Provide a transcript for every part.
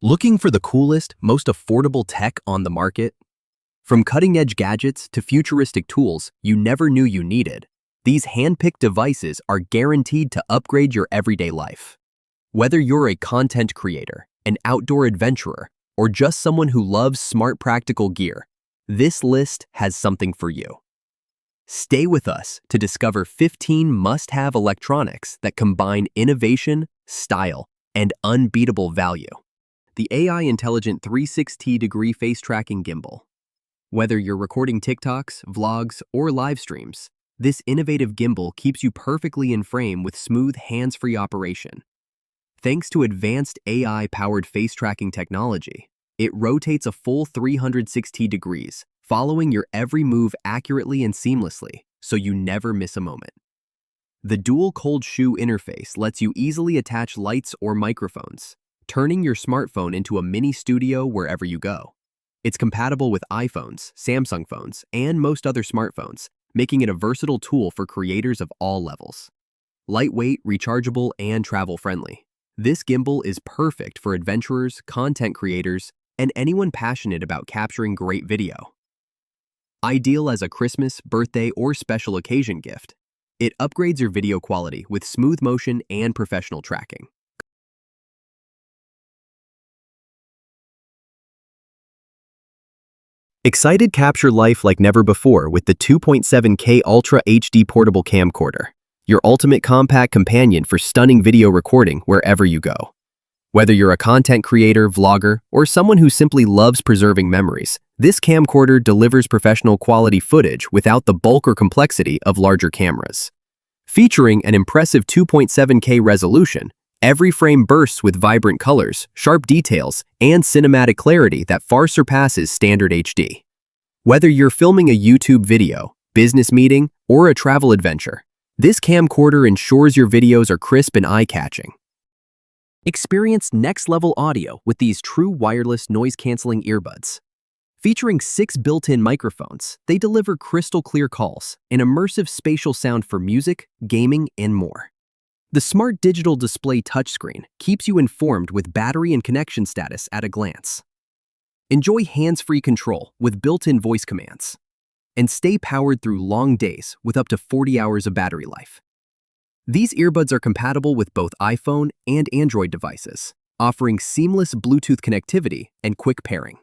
Looking for the coolest, most affordable tech on the market? From cutting-edge gadgets to futuristic tools you never knew you needed, these hand-picked devices are guaranteed to upgrade your everyday life. Whether you're a content creator, an outdoor adventurer, or just someone who loves smart practical gear, this list has something for you. Stay with us to discover 15 must-have electronics that combine innovation, style, and unbeatable value. The AI Intelligent 360-degree face tracking gimbal. Whether you're recording TikToks, vlogs, or live streams, this innovative gimbal keeps you perfectly in frame with smooth hands-free operation. Thanks to advanced AI-powered face tracking technology, it rotates a full 360 degrees, following your every move accurately and seamlessly, so you never miss a moment. The dual cold shoe interface lets you easily attach lights or microphones, turning your smartphone into a mini studio wherever you go. It's compatible with iPhones, Samsung phones, and most other smartphones, making it a versatile tool for creators of all levels. Lightweight, rechargeable, and travel-friendly, this gimbal is perfect for adventurers, content creators, and anyone passionate about capturing great video. Ideal as a Christmas, birthday, or special occasion gift, it upgrades your video quality with smooth motion and professional tracking. Excited capture life like never before with the 2.7K Ultra HD portable camcorder, your ultimate compact companion for stunning video recording wherever you go. Whether you're a content creator, vlogger, or someone who simply loves preserving memories, this camcorder delivers professional quality footage without the bulk or complexity of larger cameras. Featuring an impressive 2.7K resolution, every frame bursts with vibrant colors, sharp details, and cinematic clarity that far surpasses standard HD. Whether you're filming a YouTube video, business meeting, or a travel adventure, this camcorder ensures your videos are crisp and eye-catching. Experience next-level audio with these true wireless noise-canceling earbuds. Featuring 6 built-in microphones, they deliver crystal-clear calls, an immersive spatial sound for music, gaming, and more. The smart digital display touchscreen keeps you informed with battery and connection status at a glance. Enjoy hands-free control with built-in voice commands. And stay powered through long days with up to 40 hours of battery life. These earbuds are compatible with both iPhone and Android devices, offering seamless Bluetooth connectivity and quick pairing.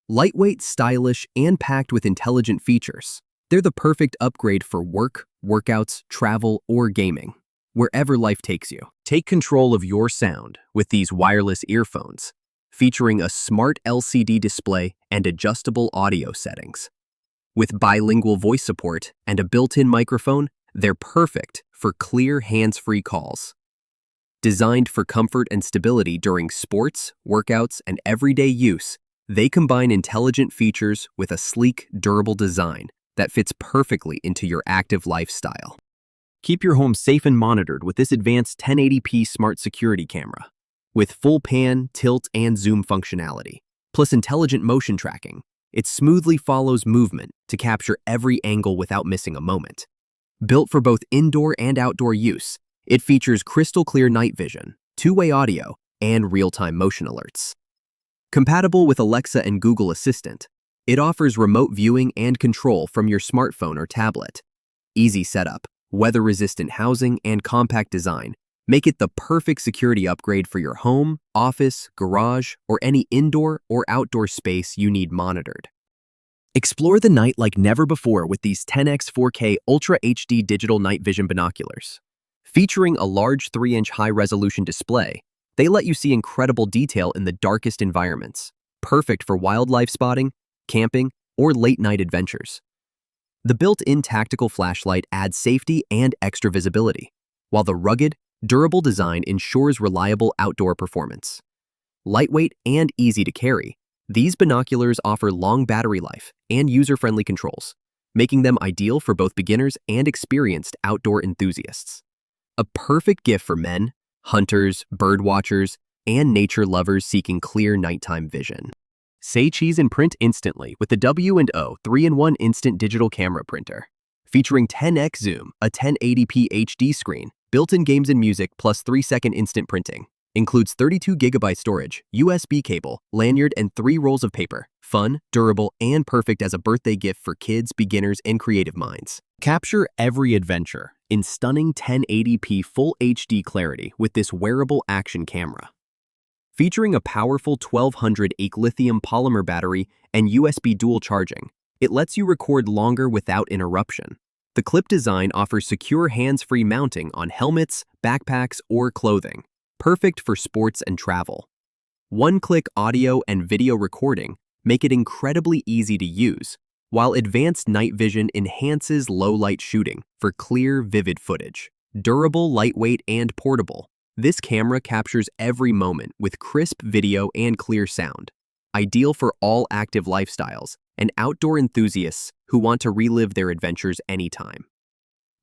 Lightweight, stylish, and packed with intelligent features, they're the perfect upgrade for work, workouts, travel, or gaming. Wherever life takes you, take control of your sound with these wireless earphones, featuring a smart LCD display and adjustable audio settings. With bilingual voice support and a built-in microphone, they're perfect for clear hands-free calls. Designed for comfort and stability during sports, workouts, and everyday use, they combine intelligent features with a sleek, durable design that fits perfectly into your active lifestyle. Keep your home safe and monitored with this advanced 1080p smart security camera. With full pan, tilt, and zoom functionality, plus intelligent motion tracking, it smoothly follows movement to capture every angle without missing a moment. Built for both indoor and outdoor use, it features crystal-clear night vision, two-way audio, and real-time motion alerts. Compatible with Alexa and Google Assistant, it offers remote viewing and control from your smartphone or tablet. Easy setup, weather-resistant housing, and compact design make it the perfect security upgrade for your home, office, garage, or any indoor or outdoor space you need monitored. Explore the night like never before with these 10x 4K Ultra HD digital night vision binoculars. Featuring a large 3-inch high-resolution display, they let you see incredible detail in the darkest environments, perfect for wildlife spotting, camping, or late-night adventures. The built-in tactical flashlight adds safety and extra visibility, while the rugged, durable design ensures reliable outdoor performance. Lightweight and easy to carry, these binoculars offer long battery life and user-friendly controls, making them ideal for both beginners and experienced outdoor enthusiasts. A perfect gift for men, hunters, bird watchers, and nature lovers seeking clear nighttime vision. Say cheese and print instantly with the W&O 3-in-1 Instant Digital Camera Printer. Featuring 10x zoom, a 1080p HD screen, built-in games and music plus 3-second instant printing. Includes 32 GB storage, USB cable, lanyard, and 3 rolls of paper. Fun, durable, and perfect as a birthday gift for kids, beginners, and creative minds. Capture every adventure in stunning 1080p Full HD clarity with this wearable action camera. Featuring a powerful 1200 lithium polymer battery and USB dual charging, it lets you record longer without interruption. The clip design offers secure hands-free mounting on helmets, backpacks, or clothing, perfect for sports and travel. One-click audio and video recording make it incredibly easy to use, while advanced night vision enhances low-light shooting for clear, vivid footage. Durable, lightweight, and portable, this camera captures every moment with crisp video and clear sound. Ideal for all active lifestyles and outdoor enthusiasts who want to relive their adventures anytime.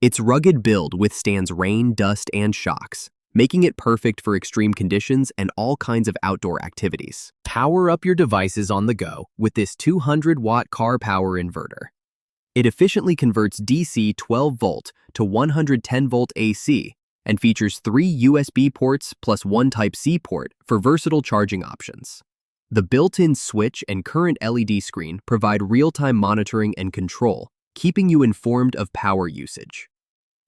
Its rugged build withstands rain, dust, and shocks, making it perfect for extreme conditions and all kinds of outdoor activities. Power up your devices on the go with this 200-watt car power inverter. It efficiently converts DC 12-volt to 110-volt AC and features 3 USB ports plus 1 Type-C port for versatile charging options. The built-in switch and current LED screen provide real-time monitoring and control, keeping you informed of power usage.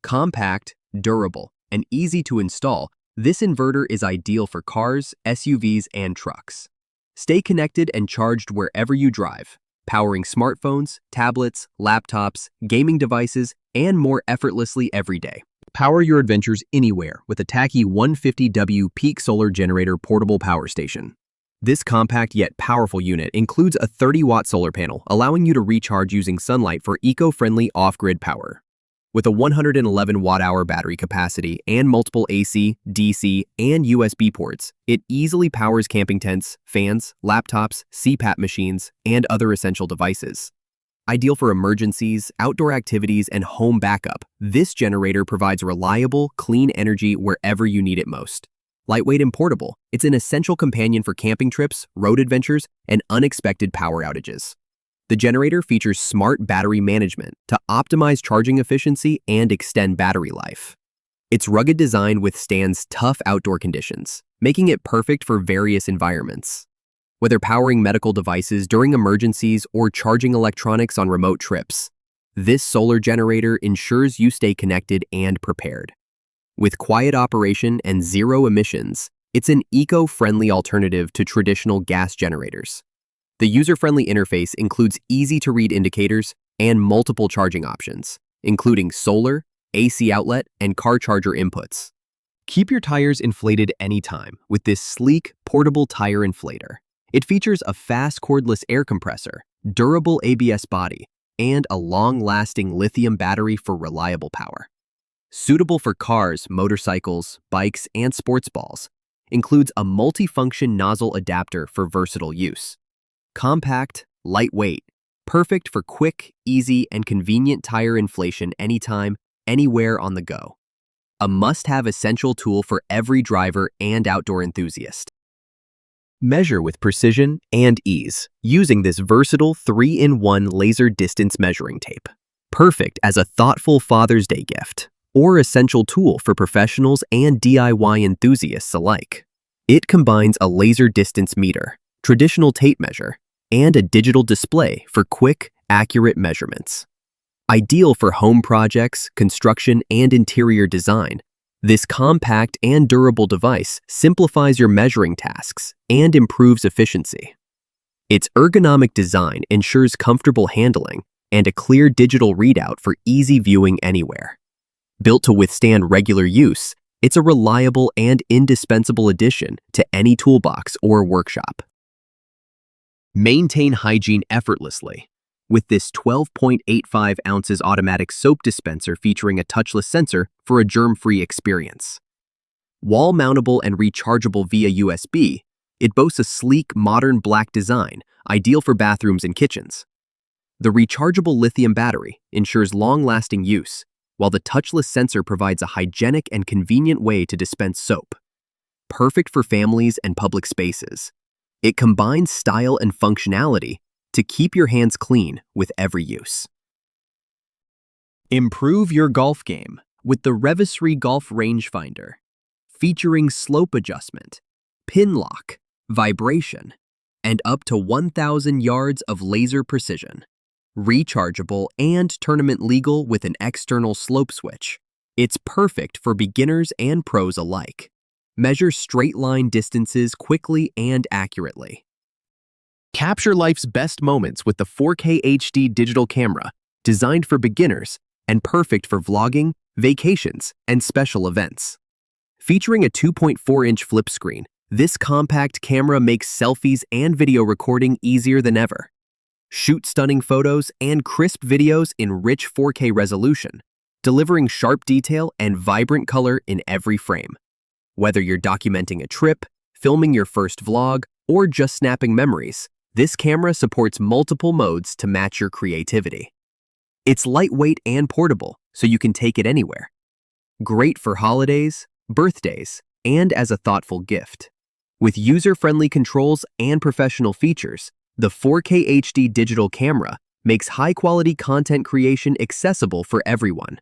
Compact, durable, and easy to install, this inverter is ideal for cars, SUVs, and trucks. Stay connected and charged wherever you drive, powering smartphones, tablets, laptops, gaming devices, and more effortlessly every day. Power your adventures anywhere with a tacky 150W peak solar generator portable power station. This compact yet powerful unit includes a 30-watt solar panel, allowing you to recharge using sunlight for eco-friendly off-grid power. With a 111 watt-hour battery capacity and multiple AC, DC, and USB ports, it easily powers camping tents, fans, laptops, CPAP machines, and other essential devices. Ideal for emergencies, outdoor activities, and home backup, this generator provides reliable, clean energy wherever you need it most. Lightweight and portable, it's an essential companion for camping trips, road adventures, and unexpected power outages. The generator features smart battery management to optimize charging efficiency and extend battery life. Its rugged design withstands tough outdoor conditions, making it perfect for various environments. Whether powering medical devices during emergencies or charging electronics on remote trips, this solar generator ensures you stay connected and prepared. With quiet operation and zero emissions, it's an eco-friendly alternative to traditional gas generators. The user-friendly interface includes easy-to-read indicators and multiple charging options, including solar, AC outlet, and car charger inputs. Keep your tires inflated anytime with this sleek, portable tire inflator. It features a fast cordless air compressor, durable ABS body, and a long-lasting lithium battery for reliable power. Suitable for cars, motorcycles, bikes, and sports balls, includes a multifunction nozzle adapter for versatile use. Compact, lightweight, perfect for quick, easy, and convenient tire inflation anytime, anywhere on the go. A must-have essential tool for every driver and outdoor enthusiast. Measure with precision and ease using this versatile 3-in-1 laser distance measuring tape. Perfect as a thoughtful Father's Day gift or essential tool for professionals and DIY enthusiasts alike. It combines a laser distance meter, traditional tape measure, and a digital display for quick, accurate measurements. Ideal for home projects, construction, and interior design, this compact and durable device simplifies your measuring tasks and improves efficiency. Its ergonomic design ensures comfortable handling and a clear digital readout for easy viewing anywhere. Built to withstand regular use, it's a reliable and indispensable addition to any toolbox or workshop. Maintain hygiene effortlessly with this 12.85 ounces automatic soap dispenser featuring a touchless sensor for a germ-free experience. Wall-mountable and rechargeable via USB, it boasts a sleek, modern black design, ideal for bathrooms and kitchens. The rechargeable lithium battery ensures long-lasting use, while the touchless sensor provides a hygienic and convenient way to dispense soap. Perfect for families and public spaces. It combines style and functionality to keep your hands clean with every use. Improve your golf game with the Revisry Golf Rangefinder. featuring slope adjustment, pin lock, vibration, and up to 1,000 yards of laser precision. Rechargeable and tournament legal with an external slope switch. It's perfect for beginners and pros alike. Measures straight line distances quickly and accurately. Capture life's best moments with the 4K HD digital camera, designed for beginners and perfect for vlogging, vacations, and special events. Featuring a 2.4-inch flip screen, this compact camera makes selfies and video recording easier than ever. Shoot stunning photos and crisp videos in rich 4K resolution, delivering sharp detail and vibrant color in every frame. Whether you're documenting a trip, filming your first vlog, or just snapping memories, this camera supports multiple modes to match your creativity. It's lightweight and portable, so you can take it anywhere. Great for holidays, birthdays, and as a thoughtful gift. With user-friendly controls and professional features, the 4K HD digital camera makes high-quality content creation accessible for everyone.